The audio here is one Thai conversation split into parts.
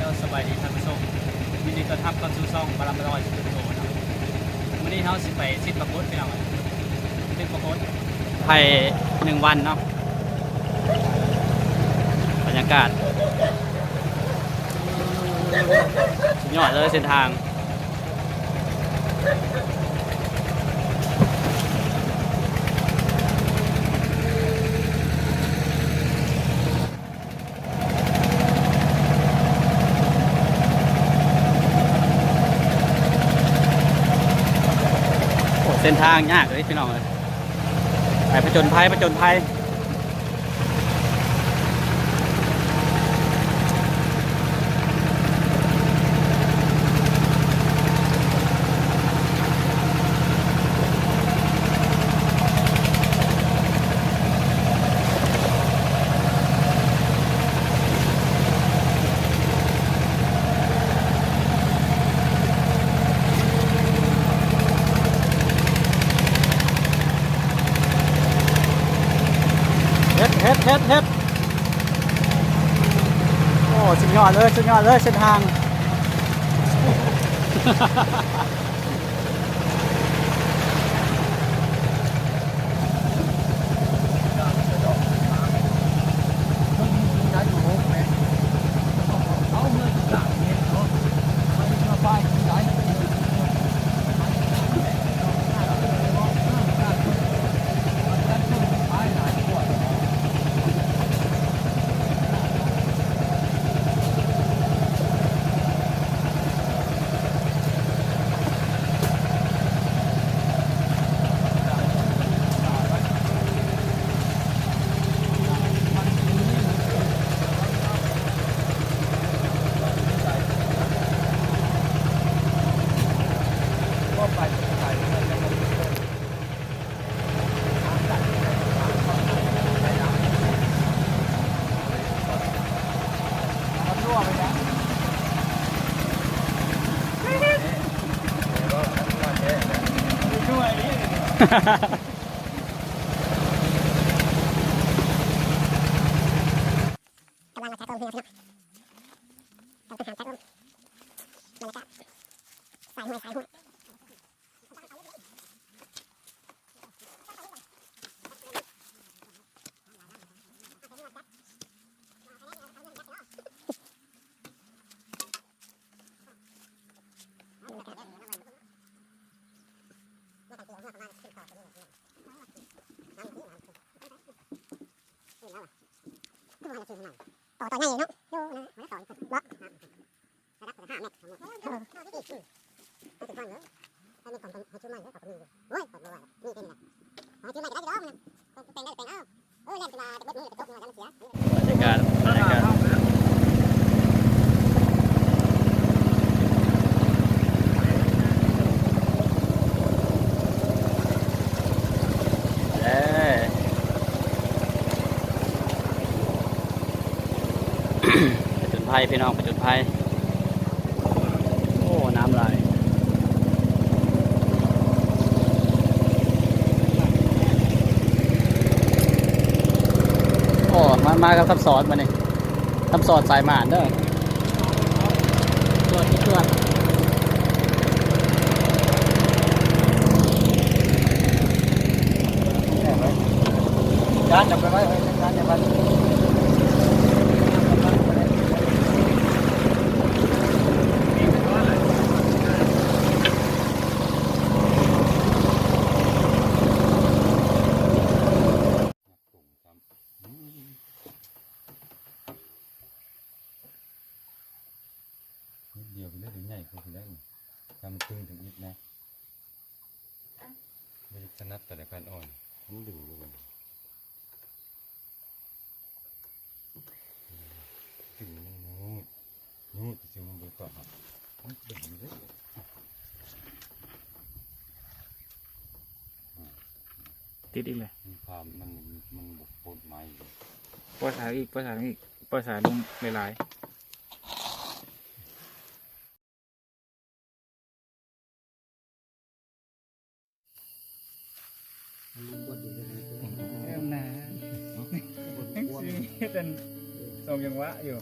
โดสบายดีท่านผู้ชมยินดีต้อนรับเข้าสู่ช่องบารมีร้อยสตูดิโอนะวันนี้เราสิไปซิดปรากฏพี่น้องซิดปรากฏไทย1 วันเนาะบรรยากาศสุดยอดเลยเส้นทางเส้นทางยากเลยพี่น้องเลยไปผจญภัยเฮ็ดโอ้สุดยอดเลยเส้นทางกำลังมาใช้กล้องเพื่อนพี่น้องต้องหาใช้กล้องมันก็ใส่หัวต่อตอนนี้เนาะดูนะต่อบล็อกระดับ5 เมตรถึงฟังเลยถ้ามีคนให้ช่วยมันก็ขอบคุณโอ้ยขอบคุณว่านี่เป็นนะให้ช่วยมันก็ได้ดอกนะเป็นได้เป็นเล่นมาเบ็ดมือตกมือกันเสียบรรยากาศผจญภัยพี่น้องผจญภัยโอ้น้ำไหลโอ้มากับทับซอสมาเนี่ยทับซอสสายหมานเด้อตัวการจับไปไว้การจับไปเดียวไปได้ถึงใหญ่ก็ถึงได้ทำตึงถึงนิดนะไม่ถนัดแต่การอ่อนมันดึงเลยดึงนู้ดจะมันดูต่อมันดึงเลยติดอีกเลยความมันบุกปนไม้ปล่อยสายอีกปล่อยสายลงหลายนะเป็นทรงยังวะอยู่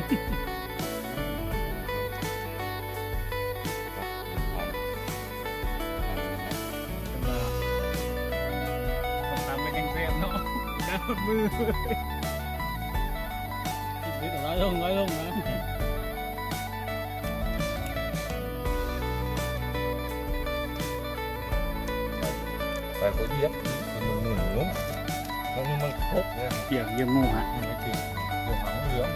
ต้องทำเป็นยังเซฟเนาะดาวมือคิดแต่น้อยลงนะ ไปคนเดียวมันหมุนงุ้มมันครบเลย เกี่ยวยังงูฮะ มันไม่ถึงเรื่องหางเหลือง